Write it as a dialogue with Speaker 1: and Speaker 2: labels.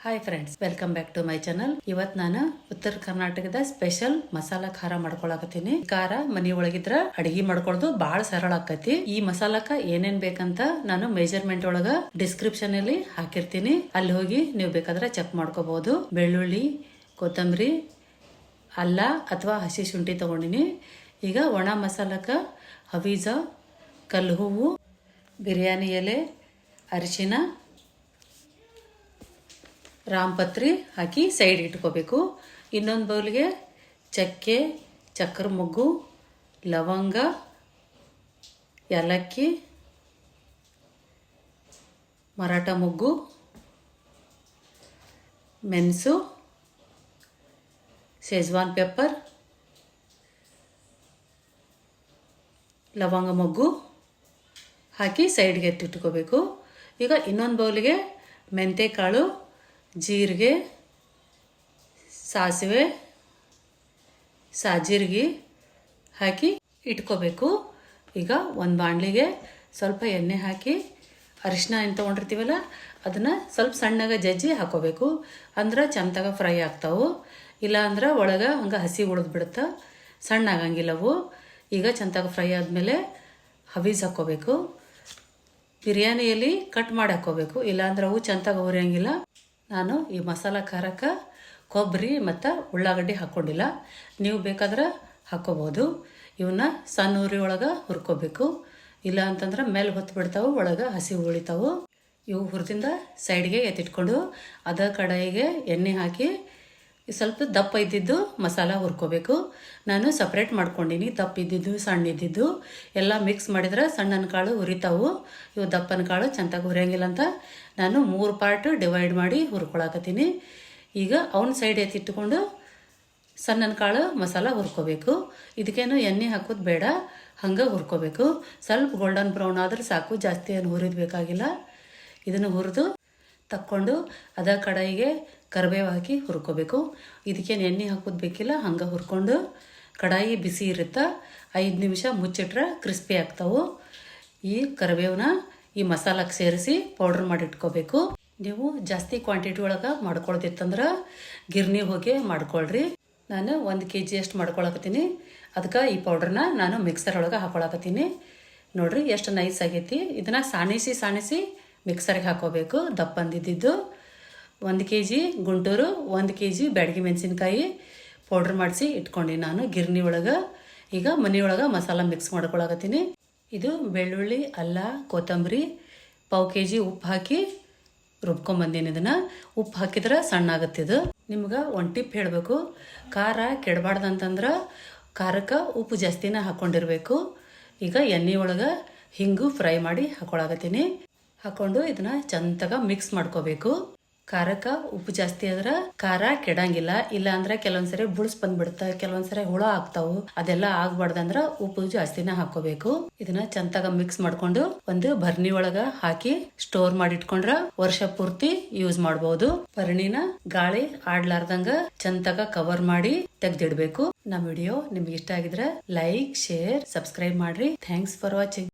Speaker 1: Hi friends, welcome back to my channel. ಇವತ್ ನಾನು ಉತ್ತರ ಕರ್ನಾಟಕದ ಸ್ಪೆಷಲ್ ಮಸಾಲಾ ಖಾರ ಮಾಡ್ಕೊಳಕತ್ತೀನಿ. ಖಾರ ಮನಿ ಒಳಗಿದ್ರ ಅಡಿಗೆ ಮಾಡ್ಕೊಳ್ಳೋದು ಬಹಳ ಸರಳ ಆಕತಿ. ಈ ಮಸಾಲಾಕ ಏನೇನ್ ಬೇಕಂತ ನಾನು ಮೆಜರ್ಮೆಂಟ್ ಒಳಗ ಡಿಸ್ಕ್ರಿಪ್ಷನ್ ಅಲ್ಲಿ ಹಾಕಿರ್ತೀನಿ. ಅಲ್ಲಿ ಹೋಗಿ ನೀವು ಬೇಕಾದ್ರೆ ಚೆಕ್ ಮಾಡ್ಕೋಬಹುದು. ಬೆಳ್ಳುಳ್ಳಿ, ಕೊತ್ತಂಬರಿ, ಅಲ್ಲ ಅಥವಾ ಹಸಿ ಶುಂಠಿ ತಗೊಂಡಿನಿ. ಈಗ ಒಣ ಮಸಾಲಕ ಹವೀಜ, ಕಲ್ಲು ಹೂವು, ಬಿರಿಯಾನಿ ಎಲೆ, ಅರಿಶಿನ, ರಾಮಪತ್ರಿ ಹಾಕಿ ಸೈಡ್ ಇಟ್ಕೋಬೇಕು. ಇನ್ನೊಂದು ಬೌಲ್ಗೆ ಚಕ್ಕೆ, ಚಕ್ರ ಮೊಗ್ಗು, ಲವಂಗ, ಏಲಕ್ಕಿ, ಮರಾಠ ಮೊಗ್ಗು, ಮೆಣಸು, ಶೇಜ್ವಾನ್ ಪೆಪ್ಪರ್, ಲವಂಗ ಮೊಗ್ಗು ಹಾಕಿ ಸೈಡ್ಗೆ ಎತ್ತಿಟ್ಕೋಬೇಕು. ಈಗ ಇನ್ನೊಂದು ಬೌಲಿಗೆ ಮೆಂತೆಕಾಳು, ಜೀರಿಗೆ, ಸಾಸಿವೆ, ಸಾಜೀರಿಗೆ ಹಾಕಿ ಇಟ್ಕೋಬೇಕು. ಈಗ ಒಂದು ಬಾಣಲಿಗೆ ಸ್ವಲ್ಪ ಎಣ್ಣೆ ಹಾಕಿ ಅರಿಶಿನ ಏನು ತೊಗೊಂಡಿರ್ತೀವಲ್ಲ ಅದನ್ನು ಸ್ವಲ್ಪ ಸಣ್ಣಗೆ ಜಜ್ಜಿ ಹಾಕೋಬೇಕು. ಅಂದ್ರೆ ಚಂದಾಗ ಫ್ರೈ ಆಗ್ತಾವೆ. ಇಲ್ಲ ಅಂದ್ರೆ ಒಳಗೆ ಹಂಗೆ ಹಸಿ ಉಳಿದು ಬಿಡುತ್ತೆ, ಸಣ್ಣ ಆಗಂಗಿಲ್ಲವು. ಈಗ ಚಂದಾಗ ಫ್ರೈ ಆದಮೇಲೆ ಹವೀಸ್ ಹಾಕ್ಕೋಬೇಕು. ಬಿರಿಯಾನಿಯಲ್ಲಿ ಕಟ್ ಮಾಡಿ ಹಾಕ್ಕೋಬೇಕು, ಇಲ್ಲಾಂದ್ರೆ ಅವು ಚಂದಾಗ ಉರಿಯಂಗಿಲ್ಲ. ನಾನು ಈ ಮಸಾಲ ಖಾರಕ್ಕೆ ಕೊಬ್ಬರಿ ಮತ್ತು ಉಳ್ಳಾಗಡ್ಡಿ ಹಾಕ್ಕೊಂಡಿಲ್ಲ, ನೀವು ಬೇಕಾದ್ರೆ ಹಾಕ್ಕೋಬೋದು. ಇವನ್ನ ಸಣ್ಣ ಉರಿ ಒಳಗೆ ಹುರ್ಕೋಬೇಕು, ಇಲ್ಲ ಅಂತಂದ್ರೆ ಮೇಲೆ ಹೊತ್ತು ಬಿಡ್ತಾವೆ, ಒಳಗೆ ಹಸಿ ಉಳಿತಾವೆ. ಇವು ಹುರಿದಿಂದ ಸೈಡ್ಗೆ ಎತ್ತಿಟ್ಕೊಂಡು ಅದ ಕಡಾಯಿಗೆ ಎಣ್ಣೆ ಹಾಕಿ ಸ್ವಲ್ಪ ದಪ್ಪ ಇದ್ದಿದ್ದು ಮಸಾಲ ಹುರ್ಕೋಬೇಕು. ನಾನು ಸಪ್ರೇಟ್ ಮಾಡ್ಕೊಂಡಿನಿ, ದಪ್ಪ ಇದ್ದಿದ್ದು ಸಣ್ಣ ಇದ್ದಿದ್ದು ಎಲ್ಲ ಮಿಕ್ಸ್ ಮಾಡಿದ್ರೆ ಸಣ್ಣನ ಕಾಳು ಹುರಿತಾವು. ಇವು ದಪ್ಪನ ಕಾಳು ಚಂದಾಗಿ ಹುರಿಯಂಗಿಲ್ಲ ಅಂತ ನಾನು 3 ಪಾರ್ಟ್ ಡಿವೈಡ್ ಮಾಡಿ ಹುರ್ಕೊಳಕತ್ತೀನಿ. ಈಗ ಅವನ ಸೈಡ್ ಎತ್ತಿಟ್ಕೊಂಡು ಸಣ್ಣನ ಕಾಳು ಮಸಾಲ ಹುರ್ಕೋಬೇಕು. ಇದಕ್ಕೇನು ಎಣ್ಣೆ ಹಾಕೋದು ಬೇಡ, ಹಂಗೆ ಹುರ್ಕೋಬೇಕು. ಸ್ವಲ್ಪ ಗೋಲ್ಡನ್ ಬ್ರೌನ್ ಆದ್ರೆ ಸಾಕು, ಜಾಸ್ತಿ ಏನು ಹುರಿದ್ಬೇಕಾಗಿಲ್ಲ. ಇದನ್ನು ಹುರಿದು ತಕ್ಕೊಂಡು ಅದ ಕಡಾಯಿಗೆ ಕರಿಬೇವು ಹಾಕಿ ಹುರ್ಕೋಬೇಕು. ಇದಕ್ಕೇನು ಎಣ್ಣೆ ಹಾಕೋದು ಬೇಕಿಲ್ಲ, ಹಂಗೆ ಹುರ್ಕೊಂಡು ಕಡಾಯಿ ಬಿಸಿ ಇರುತ್ತೆ, 5 ನಿಮಿಷ ಮುಚ್ಚಿಟ್ರೆ ಕ್ರಿಸ್ಪಿ ಆಗ್ತಾವೆ. ಈ ಕರಿಬೇವನ್ನ ಈ ಮಸಾಲಕ್ಕೆ ಸೇರಿಸಿ ಪೌಡ್ರ್ ಮಾಡಿ ಇಟ್ಕೋಬೇಕು. ನೀವು ಜಾಸ್ತಿ ಕ್ವಾಂಟಿಟಿ ಒಳಗೆ ಮಾಡ್ಕೊಳ್ತಿತ್ತಂದ್ರೆ ಗಿರ್ನಿ ಹೋಗಿ ಮಾಡ್ಕೊಳ್ರಿ. ನಾನು 1 kg ಅಷ್ಟು ಮಾಡ್ಕೊಳಕತ್ತೀನಿ, ಅದಕ್ಕೆ ಈ ಪೌಡ್ರನ್ನ ನಾನು ಮಿಕ್ಸರ್ ಒಳಗೆ ಹಾಕೊಳಕತ್ತೀನಿ. ನೋಡಿರಿ ಎಷ್ಟು ನೈಸ್ ಆಗೈತಿ. ಇದನ್ನು ಸಾಣಿಸಿ ಮಿಕ್ಸರ್ಗೆ ಹಾಕೋಬೇಕು. ದಪ್ಪಂದಿದ್ದು 1 kg ಗುಂಟೂರು, 1 kg ಬ್ಯಾಡಗಿ ಮೆಣಸಿನ್ಕಾಯಿ ಪೌಡ್ರ್ ಮಾಡಿಸಿ ಇಟ್ಕೊಂಡು ನಾನು ಗಿರ್ನಿ ಒಳಗೆ. ಈಗ ಮನೆಯೊಳಗೆ ಮಸಾಲ ಮಿಕ್ಸ್ ಮಾಡ್ಕೊಳಕತ್ತೀನಿ. ಇದು ಬೆಳ್ಳುಳ್ಳಿ, ಅಲ್ಲ, ಕೊತ್ತಂಬರಿ, 1/4 kg ಉಪ್ಪು ಹಾಕಿ ರುಬ್ಕೊಂಬಂದೀನಿ. ಇದನ್ನು ಉಪ್ಪು ಹಾಕಿದ್ರೆ ಸಣ್ಣ ಆಗುತ್ತಿದ್ದು. ನಿಮ್ಗೆ ಒಂದು ಟಿಪ್ ಹೇಳಬೇಕು, ಖಾರ ಕೆಡಬಾರ್ದಂತಂದ್ರೆ ಖಾರಕ್ಕೆ ಉಪ್ಪು ಜಾಸ್ತಿನ ಹಾಕ್ಕೊಂಡಿರ್ಬೇಕು. ಈಗ ಎಣ್ಣೆ ಒಳಗೆ ಹಿಂಗು ಫ್ರೈ ಮಾಡಿ ಹಾಕೊಳಕತ್ತೀನಿ. ಹಾಕ್ಕೊಂಡು ಇದನ್ನು ಚಂದಾಗ ಮಿಕ್ಸ್ ಮಾಡ್ಕೋಬೇಕು. ಖಾರಕ್ಕೆ ಉಪ್ಪು ಜಾಸ್ತಿ ಆದ್ರೆ ಖಾರ ಕೆಡಂಗಿಲ್ಲ, ಇಲ್ಲ ಅಂದ್ರೆ ಕೆಲವೊಂದ್ಸರಿ ಬುಳ್ಸ್ ಬಂದ್ಬಿಡುತ್ತೆ, ಕೆಲವೊಂದ್ಸರಿ ಹುಳ ಆಗ್ತಾವು. ಅದೆಲ್ಲ ಆಗ್ಬಾರ್ದಂದ್ರೆ ಉಪ್ಪು ಜಾಸ್ತಿನ ಹಾಕೋಬೇಕು. ಇದನ್ನ ಚಂದಾಗ ಮಿಕ್ಸ್ ಮಾಡ್ಕೊಂಡು ಒಂದು ಭರ್ನಿ ಒಳಗ ಹಾಕಿ ಸ್ಟೋರ್ ಮಾಡಿ ಇಟ್ಕೊಂಡ್ರ ವರ್ಷ ಪೂರ್ತಿ ಯೂಸ್ ಮಾಡಬಹುದು. ಭರಣಿನ ಗಾಳಿ ಆಡ್ಲಾರ್ದಂಗ ಚಂದಾಗ ಕವರ್ ಮಾಡಿ ತೆಗ್ದಿಡ್ಬೇಕು. ನಮ್ಮ ವಿಡಿಯೋ ನಿಮ್ಗೆ ಇಷ್ಟ ಆಗಿದ್ರೆ ಲೈಕ್, ಶೇರ್, ಸಬ್ಸ್ಕ್ರೈಬ್ ಮಾಡ್ರಿ. Thanks for watching.